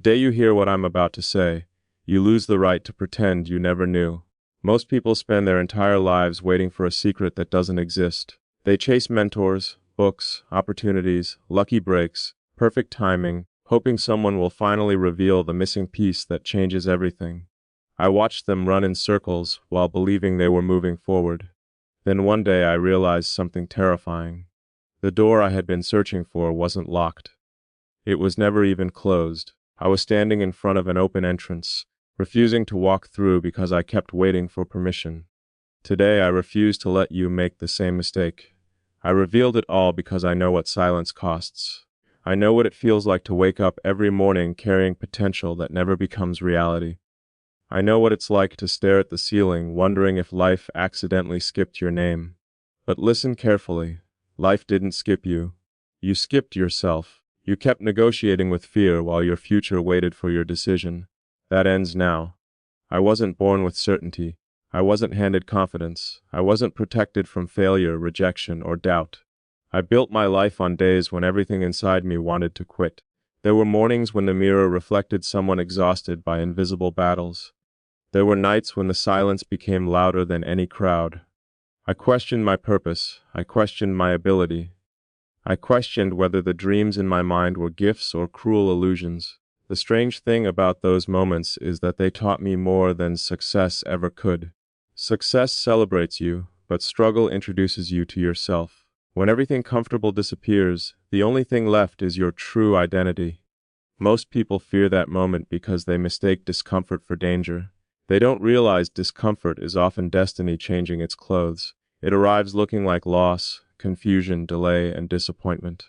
day you hear what I'm about to say, you lose the right to pretend you never knew. Most people spend their entire lives waiting for a secret that doesn't exist. They chase mentors, books, opportunities, lucky breaks, perfect timing, hoping someone will finally reveal the missing piece that changes everything. I watched them run in circles while believing they were moving forward. Then one day I realized something terrifying. The door I had been searching for wasn't locked. It was never even closed. I was standing in front of an open entrance, refusing to walk through because I kept waiting for permission. Today I refuse to let you make the same mistake. I revealed it all because I know what silence costs. I know what it feels like to wake up every morning carrying potential that never becomes reality. I know what it's like to stare at the ceiling, wondering if life accidentally skipped your name. But listen carefully. Life didn't skip you. You skipped yourself. You kept negotiating with fear while your future waited for your decision. That ends now. I wasn't born with certainty. I wasn't handed confidence. I wasn't protected from failure, rejection, or doubt. I built my life on days when everything inside me wanted to quit. There were mornings when the mirror reflected someone exhausted by invisible battles. There were nights when the silence became louder than any crowd. I questioned my purpose. I questioned my ability. I questioned whether the dreams in my mind were gifts or cruel illusions. The strange thing about those moments is that they taught me more than success ever could. Success celebrates you, but struggle introduces you to yourself. When everything comfortable disappears, the only thing left is your true identity. Most people fear that moment because they mistake discomfort for danger. They don't realize discomfort is often destiny changing its clothes. It arrives looking like loss, confusion, delay, and disappointment.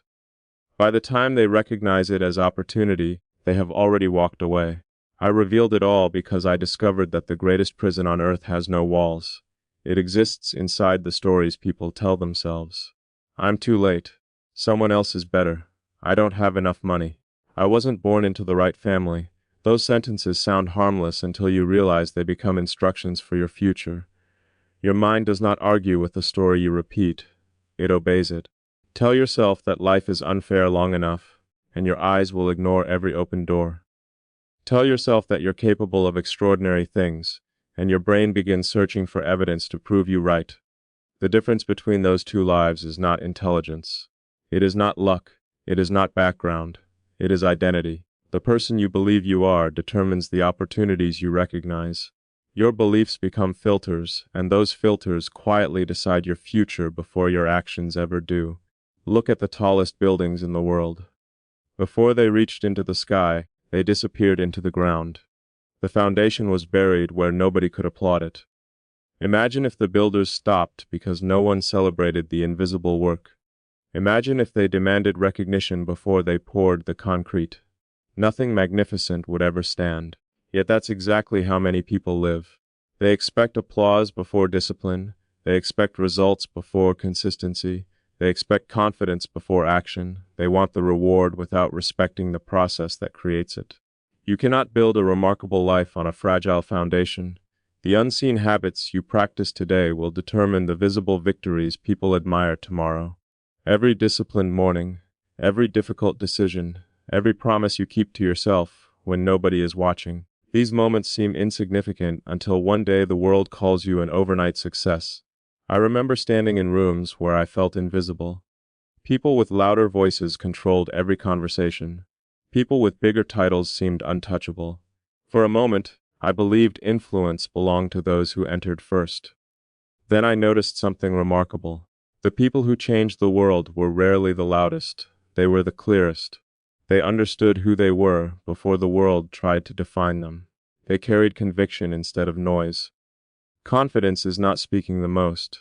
By the time they recognize it as opportunity, they have already walked away. I revealed it all because I discovered that the greatest prison on earth has no walls. It exists inside the stories people tell themselves. I'm too late. Someone else is better. I don't have enough money. I wasn't born into the right family. Those sentences sound harmless until you realize they become instructions for your future. Your mind does not argue with the story you repeat. It obeys it. Tell yourself that life is unfair long enough, and your eyes will ignore every open door. Tell yourself that you're capable of extraordinary things, and your brain begins searching for evidence to prove you right. The difference between those two lives is not intelligence. It is not luck. It is not background. It is identity. The person you believe you are determines the opportunities you recognize. Your beliefs become filters, and those filters quietly decide your future before your actions ever do. Look at the tallest buildings in the world. Before they reached into the sky, they disappeared into the ground. The foundation was buried where nobody could applaud it. Imagine if the builders stopped because no one celebrated the invisible work. Imagine if they demanded recognition before they poured the concrete. Nothing magnificent would ever stand. Yet that's exactly how many people live. They expect applause before discipline. They expect results before consistency. They expect confidence before action. They want the reward without respecting the process that creates it. You cannot build a remarkable life on a fragile foundation. The unseen habits you practice today will determine the visible victories people admire tomorrow. Every disciplined morning, every difficult decision, every promise you keep to yourself when nobody is watching. These moments seem insignificant until one day the world calls you an overnight success. I remember standing in rooms where I felt invisible. People with louder voices controlled every conversation. People with bigger titles seemed untouchable. For a moment, I believed influence belonged to those who entered first. Then I noticed something remarkable. The people who changed the world were rarely the loudest. They were the clearest. They understood who they were before the world tried to define them. They carried conviction instead of noise. Confidence is not speaking the most.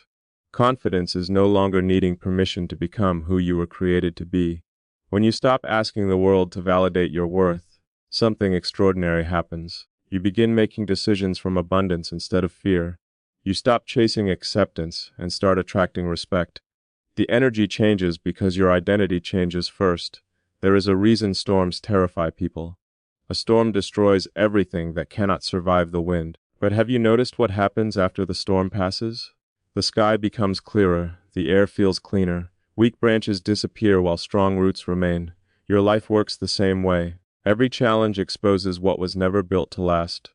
Confidence is no longer needing permission to become who you were created to be. When you stop asking the world to validate your worth, something extraordinary happens. You begin making decisions from abundance instead of fear. You stop chasing acceptance and start attracting respect. The energy changes because your identity changes first. There is a reason storms terrify people. A storm destroys everything that cannot survive the wind. But have you noticed what happens after the storm passes? The sky becomes clearer, the air feels cleaner, weak branches disappear while strong roots remain. Your life works the same way. Every challenge exposes what was never built to last.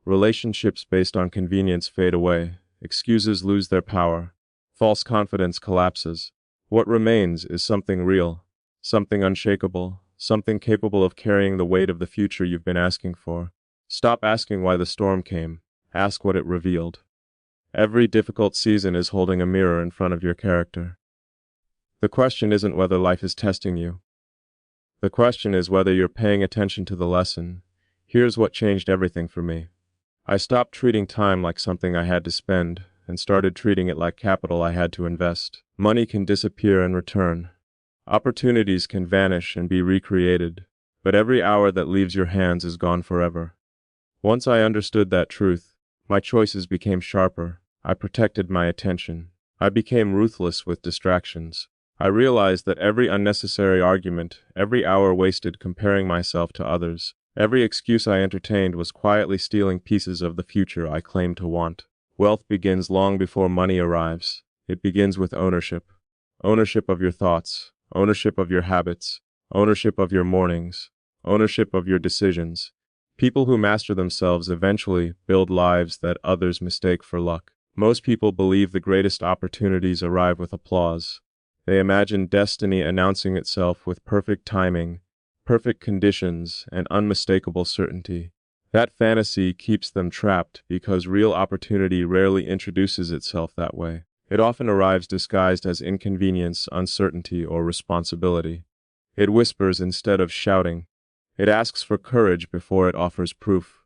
Relationships based on convenience fade away, excuses lose their power, false confidence collapses. What remains is something real, something unshakable, something capable of carrying the weight of the future you've been asking for. Stop asking why the storm came. Ask what it revealed. Every difficult season is holding a mirror in front of your character. The question isn't whether life is testing you. The question is whether you're paying attention to the lesson. Here's what changed everything for me. I stopped treating time like something I had to spend and started treating it like capital I had to invest. Money can disappear and return. Opportunities can vanish and be recreated, but every hour that leaves your hands is gone forever. Once I understood that truth, my choices became sharper. I protected my attention. I became ruthless with distractions. I realized that every unnecessary argument, every hour wasted comparing myself to others, every excuse I entertained was quietly stealing pieces of the future I claimed to want. Wealth begins long before money arrives. It begins with ownership. Ownership of your thoughts, ownership of your habits, ownership of your mornings, ownership of your decisions. People who master themselves eventually build lives that others mistake for luck. Most people believe the greatest opportunities arrive with applause. They imagine destiny announcing itself with perfect timing, perfect conditions, and unmistakable certainty. That fantasy keeps them trapped because real opportunity rarely introduces itself that way. It often arrives disguised as inconvenience, uncertainty, or responsibility. It whispers instead of shouting. It asks for courage before it offers proof.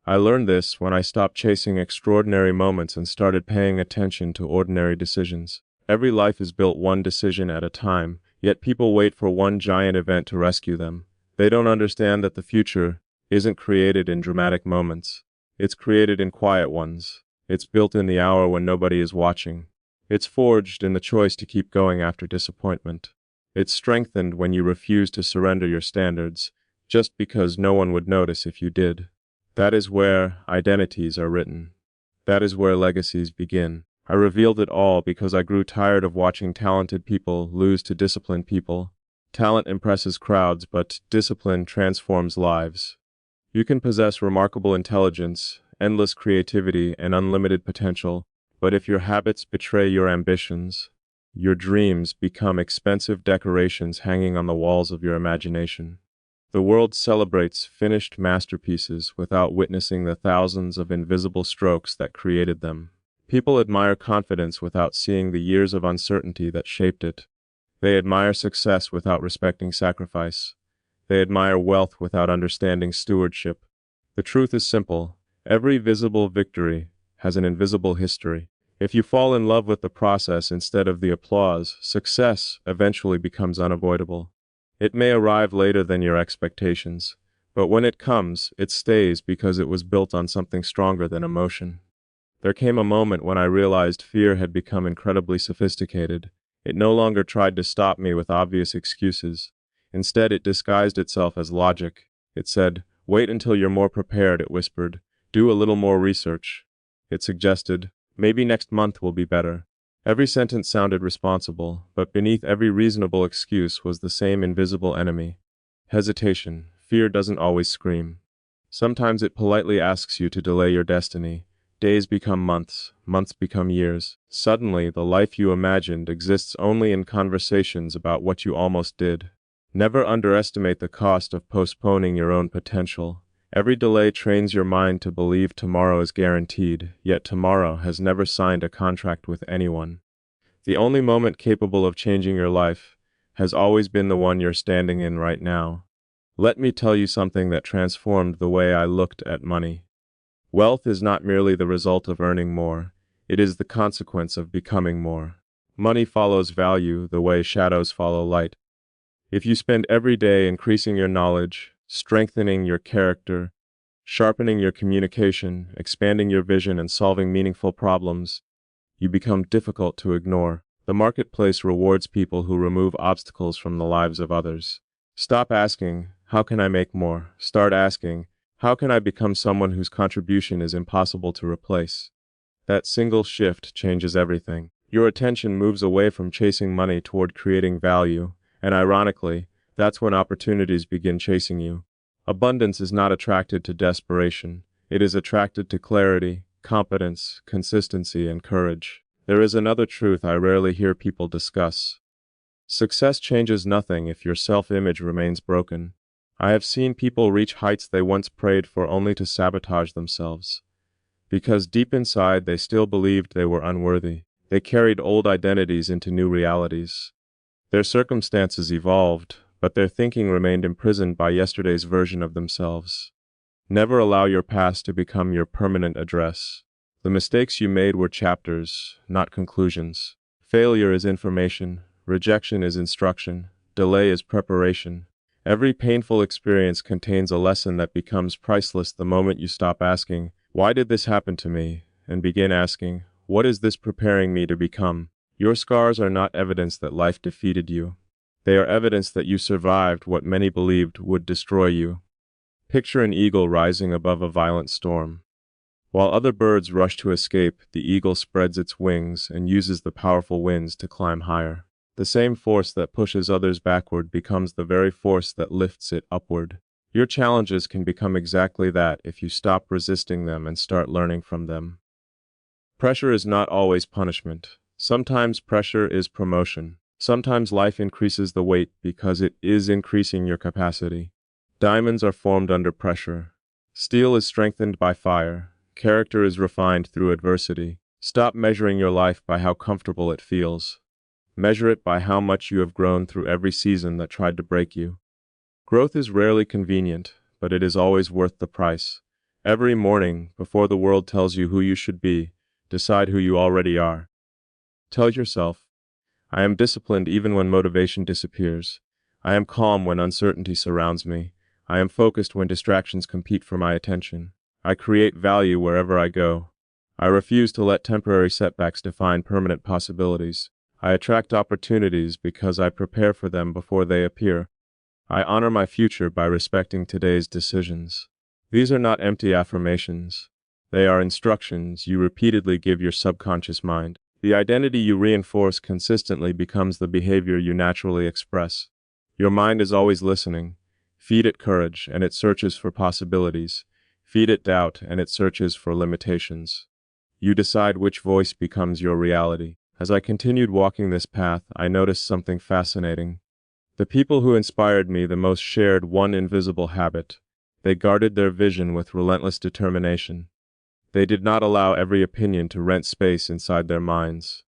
I learned this when I stopped chasing extraordinary moments and started paying attention to ordinary decisions. Every life is built one decision at a time, yet people wait for one giant event to rescue them. They don't understand that the future isn't created in dramatic moments. It's created in quiet ones. It's built in the hour when nobody is watching. It's forged in the choice to keep going after disappointment. It's strengthened when you refuse to surrender your standards, just because no one would notice if you did. That is where identities are written. That is where legacies begin. I revealed it all because I grew tired of watching talented people lose to disciplined people. Talent impresses crowds, but discipline transforms lives. You can possess remarkable intelligence, endless creativity, and unlimited potential, but if your habits betray your ambitions, your dreams become expensive decorations hanging on the walls of your imagination. The world celebrates finished masterpieces without witnessing the thousands of invisible strokes that created them. People admire confidence without seeing the years of uncertainty that shaped it. They admire success without respecting sacrifice. They admire wealth without understanding stewardship. The truth is simple. Every visible victory has an invisible history. If you fall in love with the process instead of the applause, success eventually becomes unavoidable. It may arrive later than your expectations, but when it comes, it stays because it was built on something stronger than emotion. There came a moment when I realized fear had become incredibly sophisticated. It no longer tried to stop me with obvious excuses. Instead, it disguised itself as logic. It said, "Wait until you're more prepared," it whispered. "Do a little more research." It suggested, "Maybe next month will be better." Every sentence sounded responsible, but beneath every reasonable excuse was the same invisible enemy. Hesitation. Fear doesn't always scream. Sometimes it politely asks you to delay your destiny. Days become months, months become years. Suddenly, the life you imagined exists only in conversations about what you almost did. Never underestimate the cost of postponing your own potential. Every delay trains your mind to believe tomorrow is guaranteed, yet tomorrow has never signed a contract with anyone. The only moment capable of changing your life has always been the one you're standing in right now. Let me tell you something that transformed the way I looked at money. Wealth is not merely the result of earning more, it is the consequence of becoming more. Money follows value the way shadows follow light. If you spend every day increasing your knowledge, strengthening your character, sharpening your communication, expanding your vision, and solving meaningful problems, you become difficult to ignore. The marketplace rewards people who remove obstacles from the lives of others. Stop asking, "How can I make more?" Start asking, "How can I become someone whose contribution is impossible to replace?" That single shift changes everything. Your attention moves away from chasing money toward creating value, and ironically, that's when opportunities begin chasing you. Abundance is not attracted to desperation. It is attracted to clarity, competence, consistency, and courage. There is another truth I rarely hear people discuss. Success changes nothing if your self-image remains broken. I have seen people reach heights they once prayed for only to sabotage themselves. Because deep inside they still believed they were unworthy. They carried old identities into new realities. Their circumstances evolved, but their thinking remained imprisoned by yesterday's version of themselves. Never allow your past to become your permanent address. The mistakes you made were chapters, not conclusions. Failure is information, rejection is instruction, delay is preparation. Every painful experience contains a lesson that becomes priceless the moment you stop asking, "Why did this happen to me?" and begin asking, "What is this preparing me to become?" Your scars are not evidence that life defeated you. They are evidence that you survived what many believed would destroy you. Picture an eagle rising above a violent storm. While other birds rush to escape, the eagle spreads its wings and uses the powerful winds to climb higher. The same force that pushes others backward becomes the very force that lifts it upward. Your challenges can become exactly that if you stop resisting them and start learning from them. Pressure is not always punishment. Sometimes pressure is promotion. Sometimes life increases the weight because it is increasing your capacity. Diamonds are formed under pressure. Steel is strengthened by fire. Character is refined through adversity. Stop measuring your life by how comfortable it feels. Measure it by how much you have grown through every season that tried to break you. Growth is rarely convenient, but it is always worth the price. Every morning, before the world tells you who you should be, decide who you already are. Tell yourself, "I am disciplined even when motivation disappears. I am calm when uncertainty surrounds me. I am focused when distractions compete for my attention. I create value wherever I go. I refuse to let temporary setbacks define permanent possibilities. I attract opportunities because I prepare for them before they appear. I honor my future by respecting today's decisions." These are not empty affirmations. They are instructions you repeatedly give your subconscious mind. The identity you reinforce consistently becomes the behavior you naturally express. Your mind is always listening. Feed it courage, and it searches for possibilities. Feed it doubt, and it searches for limitations. You decide which voice becomes your reality. As I continued walking this path, I noticed something fascinating. The people who inspired me the most shared one invisible habit. They guarded their vision with relentless determination. They did not allow every opinion to rent space inside their minds.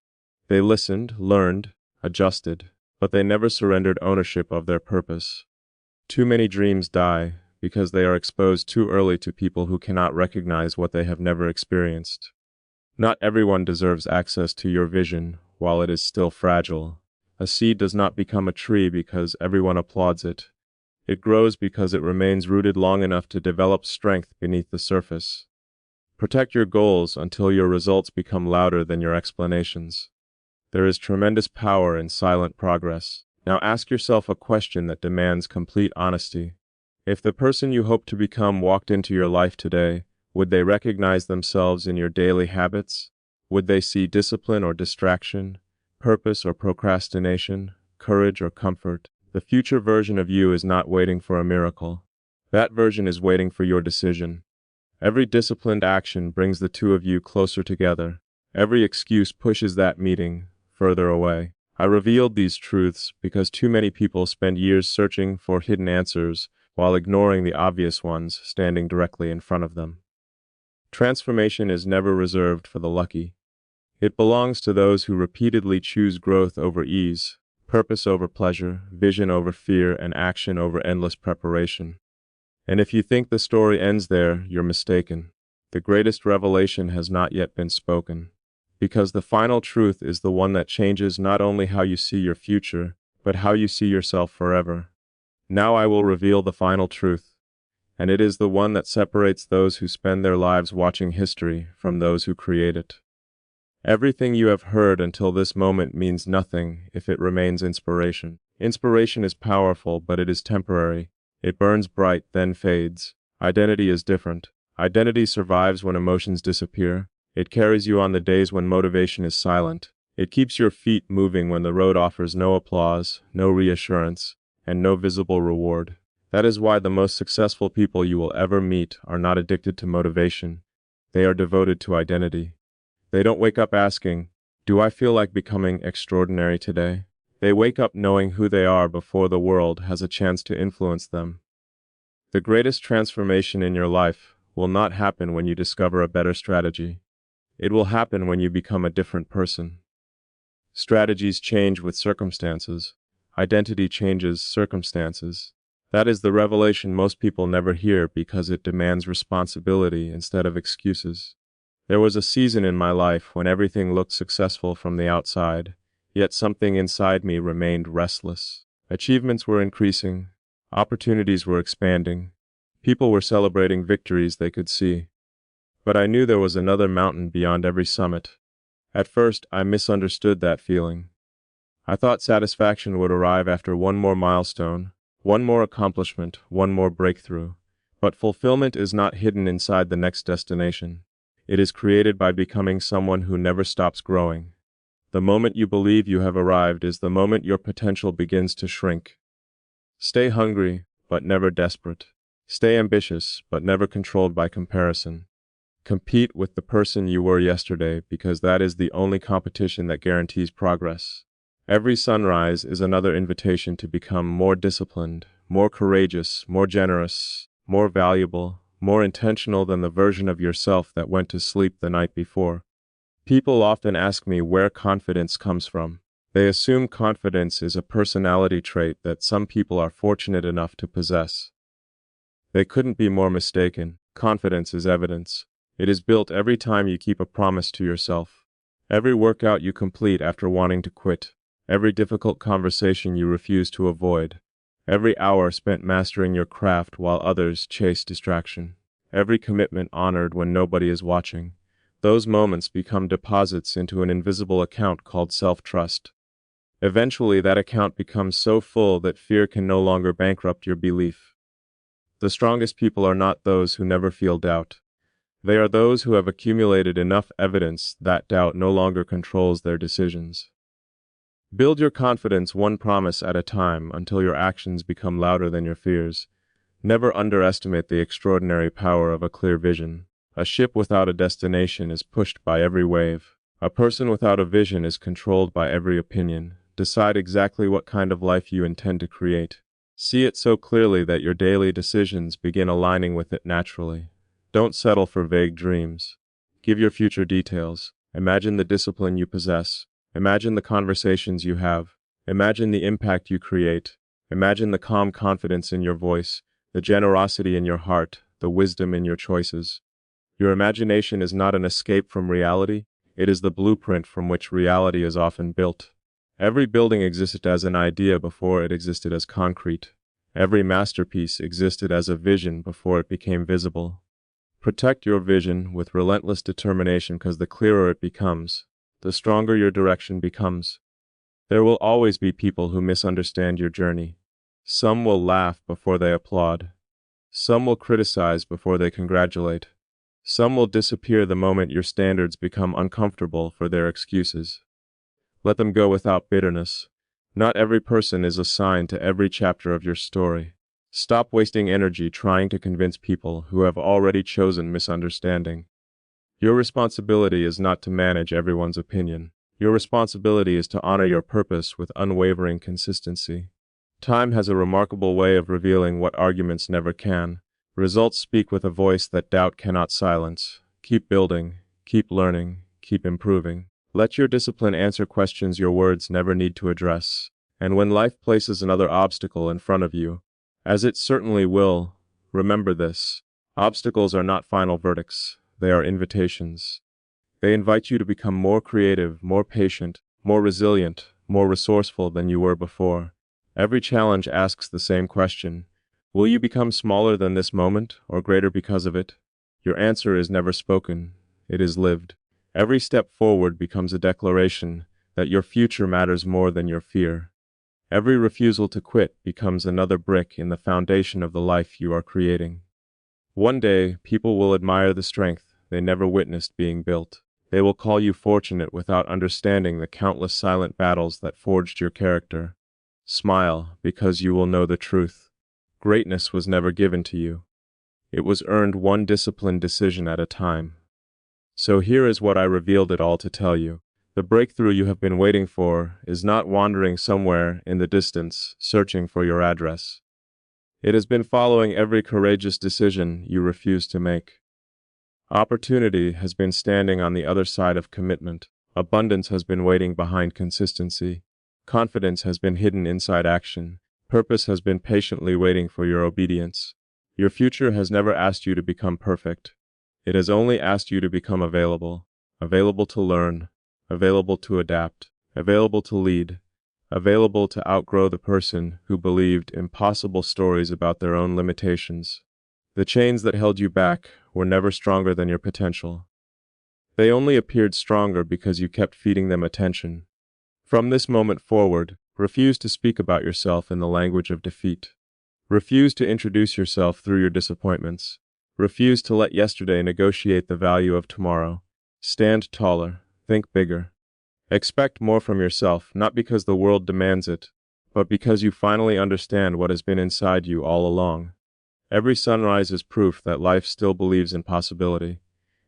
They listened, learned, adjusted, but they never surrendered ownership of their purpose. Too many dreams die because they are exposed too early to people who cannot recognize what they have never experienced. Not everyone deserves access to your vision while it is still fragile. A seed does not become a tree because everyone applauds it. It grows because it remains rooted long enough to develop strength beneath the surface. Protect your goals until your results become louder than your explanations. There is tremendous power in silent progress. Now ask yourself a question that demands complete honesty. If the person you hope to become walked into your life today, would they recognize themselves in your daily habits? Would they see discipline or distraction, purpose or procrastination, courage or comfort? The future version of you is not waiting for a miracle. That version is waiting for your decision. Every disciplined action brings the two of you closer together. Every excuse pushes that meeting further away. I revealed these truths because too many people spend years searching for hidden answers while ignoring the obvious ones standing directly in front of them. Transformation is never reserved for the lucky. It belongs to those who repeatedly choose growth over ease, purpose over pleasure, vision over fear, and action over endless preparation. And if you think the story ends there, you're mistaken. The greatest revelation has not yet been spoken. Because the final truth is the one that changes not only how you see your future, but how you see yourself forever. Now I will reveal the final truth, and it is the one that separates those who spend their lives watching history from those who create it. Everything you have heard until this moment means nothing if it remains inspiration. Inspiration is powerful, but it is temporary. It burns bright, then fades. Identity is different. Identity survives when emotions disappear. It carries you on the days when motivation is silent. It keeps your feet moving when the road offers no applause, no reassurance, and no visible reward. That is why the most successful people you will ever meet are not addicted to motivation. They are devoted to identity. They don't wake up asking, "Do I feel like becoming extraordinary today?" They wake up knowing who they are before the world has a chance to influence them. The greatest transformation in your life will not happen when you discover a better strategy. It will happen when you become a different person. Strategies change with circumstances. Identity changes circumstances. That is the revelation most people never hear because it demands responsibility instead of excuses. There was a season in my life when everything looked successful from the outside, yet something inside me remained restless. Achievements were increasing, opportunities were expanding, people were celebrating victories they could see. But I knew there was another mountain beyond every summit. At first, I misunderstood that feeling. I thought satisfaction would arrive after one more milestone, one more accomplishment, one more breakthrough. But fulfillment is not hidden inside the next destination. It is created by becoming someone who never stops growing. The moment you believe you have arrived is the moment your potential begins to shrink. Stay hungry, but never desperate. Stay ambitious, but never controlled by comparison. Compete with the person you were yesterday because that is the only competition that guarantees progress. Every sunrise is another invitation to become more disciplined, more courageous, more generous, more valuable, more intentional than the version of yourself that went to sleep the night before. People often ask me where confidence comes from. They assume confidence is a personality trait that some people are fortunate enough to possess. They couldn't be more mistaken. Confidence is evidence. It is built every time you keep a promise to yourself. Every workout you complete after wanting to quit. Every difficult conversation you refuse to avoid. Every hour spent mastering your craft while others chase distraction. Every commitment honored when nobody is watching. Those moments become deposits into an invisible account called self-trust. Eventually, that account becomes so full that fear can no longer bankrupt your belief. The strongest people are not those who never feel doubt. They are those who have accumulated enough evidence that doubt no longer controls their decisions. Build your confidence one promise at a time until your actions become louder than your fears. Never underestimate the extraordinary power of a clear vision. A ship without a destination is pushed by every wave. A person without a vision is controlled by every opinion. Decide exactly what kind of life you intend to create. See it so clearly that your daily decisions begin aligning with it naturally. Don't settle for vague dreams. Give your future details. Imagine the discipline you possess. Imagine the conversations you have. Imagine the impact you create. Imagine the calm confidence in your voice, the generosity in your heart, the wisdom in your choices. Your imagination is not an escape from reality. It is the blueprint from which reality is often built. Every building existed as an idea before it existed as concrete. Every masterpiece existed as a vision before it became visible. Protect your vision with relentless determination because the clearer it becomes, the stronger your direction becomes. There will always be people who misunderstand your journey. Some will laugh before they applaud. Some will criticize before they congratulate. Some will disappear the moment your standards become uncomfortable for their excuses. Let them go without bitterness. Not every person is assigned to every chapter of your story. Stop wasting energy trying to convince people who have already chosen misunderstanding. Your responsibility is not to manage everyone's opinion. Your responsibility is to honor your purpose with unwavering consistency. Time has a remarkable way of revealing what arguments never can. Results speak with a voice that doubt cannot silence. Keep building, keep learning, keep improving. Let your discipline answer questions your words never need to address. And when life places another obstacle in front of you, as it certainly will, remember this. Obstacles are not final verdicts. They are invitations. They invite you to become more creative, more patient, more resilient, more resourceful than you were before. Every challenge asks the same question. Will you become smaller than this moment, or greater because of it? Your answer is never spoken. It is lived. Every step forward becomes a declaration that your future matters more than your fear. Every refusal to quit becomes another brick in the foundation of the life you are creating. One day, people will admire the strength they never witnessed being built. They will call you fortunate without understanding the countless silent battles that forged your character. Smile, because you will know the truth. Greatness was never given to you. It was earned one disciplined decision at a time. So here is what I revealed it all to tell you. The breakthrough you have been waiting for is not wandering somewhere in the distance, searching for your address. It has been following every courageous decision you refuse to make. Opportunity has been standing on the other side of commitment. Abundance has been waiting behind consistency. Confidence has been hidden inside action. Purpose has been patiently waiting for your obedience. Your future has never asked you to become perfect. It has only asked you to become available. Available to learn. Available to adapt. Available to lead. Available to outgrow the person who believed impossible stories about their own limitations. The chains that held you back were never stronger than your potential. They only appeared stronger because you kept feeding them attention. From this moment forward, refuse to speak about yourself in the language of defeat. Refuse to introduce yourself through your disappointments. Refuse to let yesterday negotiate the value of tomorrow. Stand taller. Think bigger. Expect more from yourself, not because the world demands it, but because you finally understand what has been inside you all along. Every sunrise is proof that life still believes in possibility.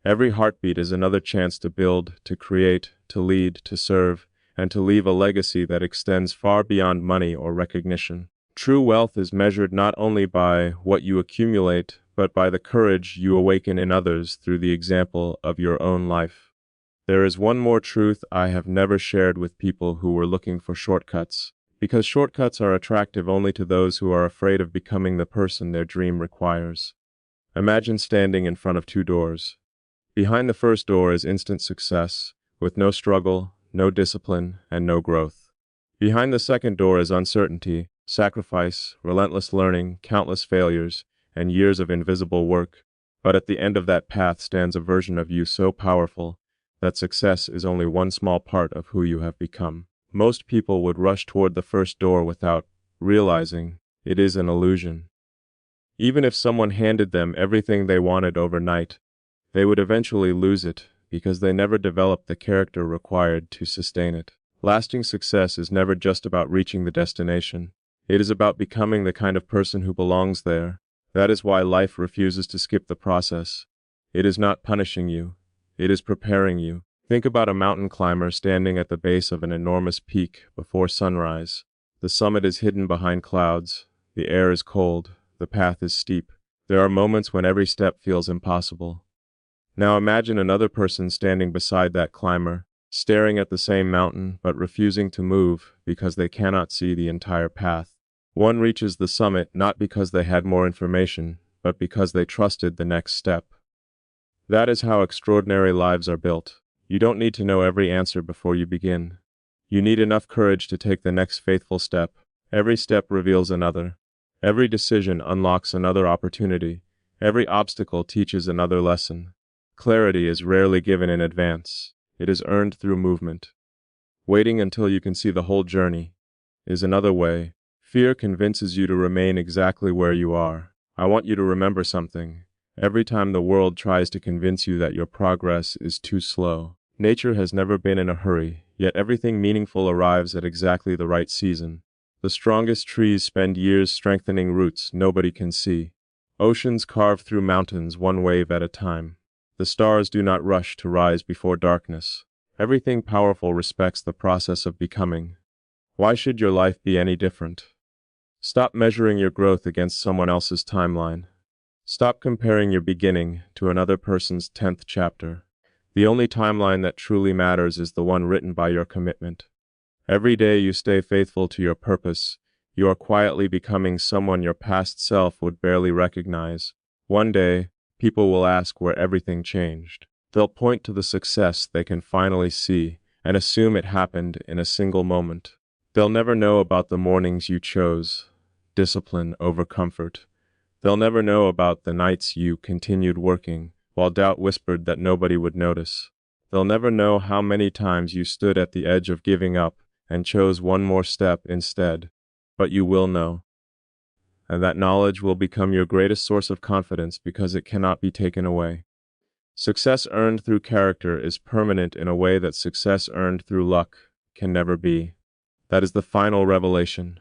Every heartbeat is another chance to build, to create, to lead, to serve, and to leave a legacy that extends far beyond money or recognition. True wealth is measured not only by what you accumulate, but by the courage you awaken in others through the example of your own life. There is one more truth I have never shared with people who were looking for shortcuts, because shortcuts are attractive only to those who are afraid of becoming the person their dream requires. Imagine standing in front of two doors. Behind the first door is instant success, with no struggle, no discipline, and no growth. Behind the second door is uncertainty, sacrifice, relentless learning, countless failures, and years of invisible work. But at the end of that path stands a version of you so powerful that success is only one small part of who you have become. Most people would rush toward the first door without realizing it is an illusion. Even if someone handed them everything they wanted overnight, they would eventually lose it because they never developed the character required to sustain it. Lasting success is never just about reaching the destination. It is about becoming the kind of person who belongs there. That is why life refuses to skip the process. It is not punishing you. It is preparing you. Think about a mountain climber standing at the base of an enormous peak before sunrise. The summit is hidden behind clouds. The air is cold. The path is steep. There are moments when every step feels impossible. Now imagine another person standing beside that climber, staring at the same mountain but refusing to move because they cannot see the entire path. One reaches the summit not because they had more information, but because they trusted the next step. That is how extraordinary lives are built. You don't need to know every answer before you begin. You need enough courage to take the next faithful step. Every step reveals another. Every decision unlocks another opportunity. Every obstacle teaches another lesson. Clarity is rarely given in advance. It is earned through movement. Waiting until you can see the whole journey is another way. Fear convinces you to remain exactly where you are. I want you to remember something. Every time the world tries to convince you that your progress is too slow, nature has never been in a hurry, yet everything meaningful arrives at exactly the right season. The strongest trees spend years strengthening roots nobody can see. Oceans carve through mountains one wave at a time. The stars do not rush to rise before darkness. Everything powerful respects the process of becoming. Why should your life be any different? Stop measuring your growth against someone else's timeline. Stop comparing your beginning to another person's 10th chapter. The only timeline that truly matters is the one written by your commitment. Every day you stay faithful to your purpose, you are quietly becoming someone your past self would barely recognize. One day, people will ask where everything changed. They'll point to the success they can finally see and assume it happened in a single moment. They'll never know about the mornings you chose, discipline over comfort. They'll never know about the nights you continued working while doubt whispered that nobody would notice. They'll never know how many times you stood at the edge of giving up and chose one more step instead. But you will know. And that knowledge will become your greatest source of confidence because it cannot be taken away. Success earned through character is permanent in a way that success earned through luck can never be. That is the final revelation.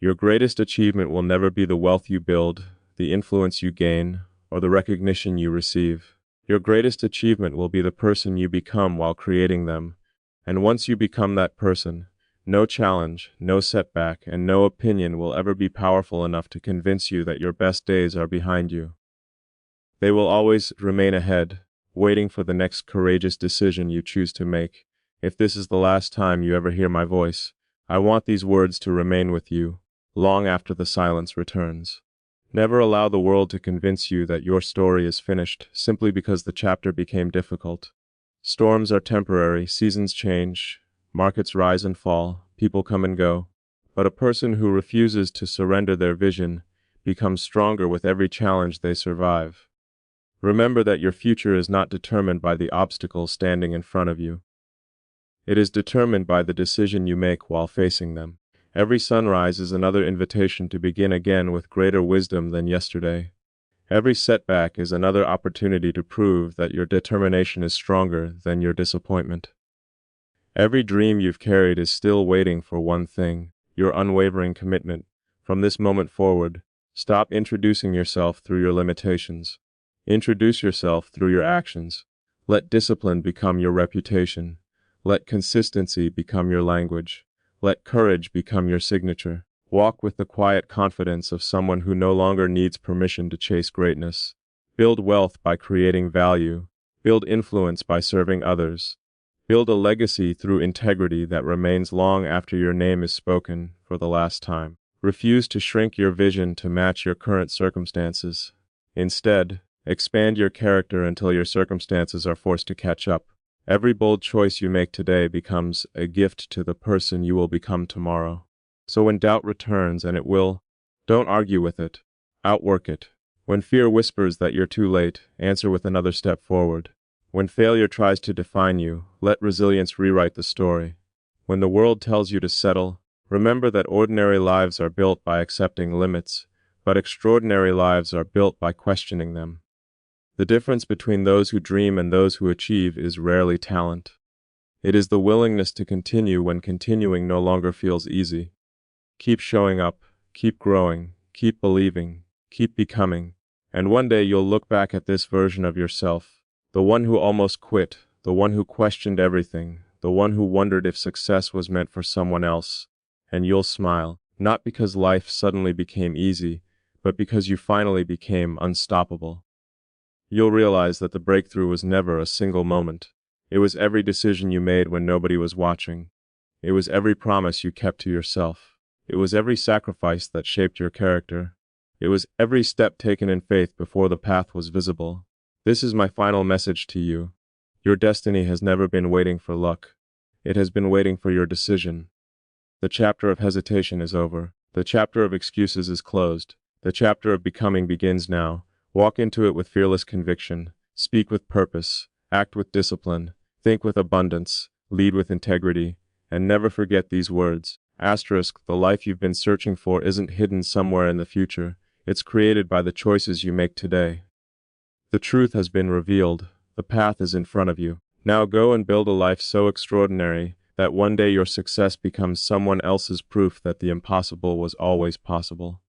Your greatest achievement will never be the wealth you build, the influence you gain, or the recognition you receive. Your greatest achievement will be the person you become while creating them. And once you become that person, no challenge, no setback, and no opinion will ever be powerful enough to convince you that your best days are behind you. They will always remain ahead, waiting for the next courageous decision you choose to make. If this is the last time you ever hear my voice, I want these words to remain with you, long after the silence returns. Never allow the world to convince you that your story is finished simply because the chapter became difficult. Storms are temporary, seasons change, markets rise and fall, people come and go. But a person who refuses to surrender their vision becomes stronger with every challenge they survive. Remember that your future is not determined by the obstacles standing in front of you. It is determined by the decision you make while facing them. Every sunrise is another invitation to begin again with greater wisdom than yesterday. Every setback is another opportunity to prove that your determination is stronger than your disappointment. Every dream you've carried is still waiting for one thing, your unwavering commitment. From this moment forward, stop introducing yourself through your limitations. Introduce yourself through your actions. Let discipline become your reputation. Let consistency become your language. Let courage become your signature. Walk with the quiet confidence of someone who no longer needs permission to chase greatness. Build wealth by creating value. Build influence by serving others. Build a legacy through integrity that remains long after your name is spoken for the last time. Refuse to shrink your vision to match your current circumstances. Instead, expand your character until your circumstances are forced to catch up. Every bold choice you make today becomes a gift to the person you will become tomorrow. So when doubt returns, and it will, don't argue with it. Outwork it. When fear whispers that you're too late, answer with another step forward. When failure tries to define you, let resilience rewrite the story. When the world tells you to settle, remember that ordinary lives are built by accepting limits, but extraordinary lives are built by questioning them. The difference between those who dream and those who achieve is rarely talent. It is the willingness to continue when continuing no longer feels easy. Keep showing up, keep growing, keep believing, keep becoming, and one day you'll look back at this version of yourself, the one who almost quit, the one who questioned everything, the one who wondered if success was meant for someone else, and you'll smile, not because life suddenly became easy, but because you finally became unstoppable. You'll realize that the breakthrough was never a single moment. It was every decision you made when nobody was watching. It was every promise you kept to yourself. It was every sacrifice that shaped your character. It was every step taken in faith before the path was visible. This is my final message to you. Your destiny has never been waiting for luck. It has been waiting for your decision. The chapter of hesitation is over. The chapter of excuses is closed. The chapter of becoming begins now. Walk into it with fearless conviction. Speak with purpose. Act with discipline. Think with abundance. Lead with integrity. And never forget these words. Asterisk, the life you've been searching for isn't hidden somewhere in the future. It's created by the choices you make today. The truth has been revealed. The path is in front of you. Now go and build a life so extraordinary that one day your success becomes someone else's proof that the impossible was always possible.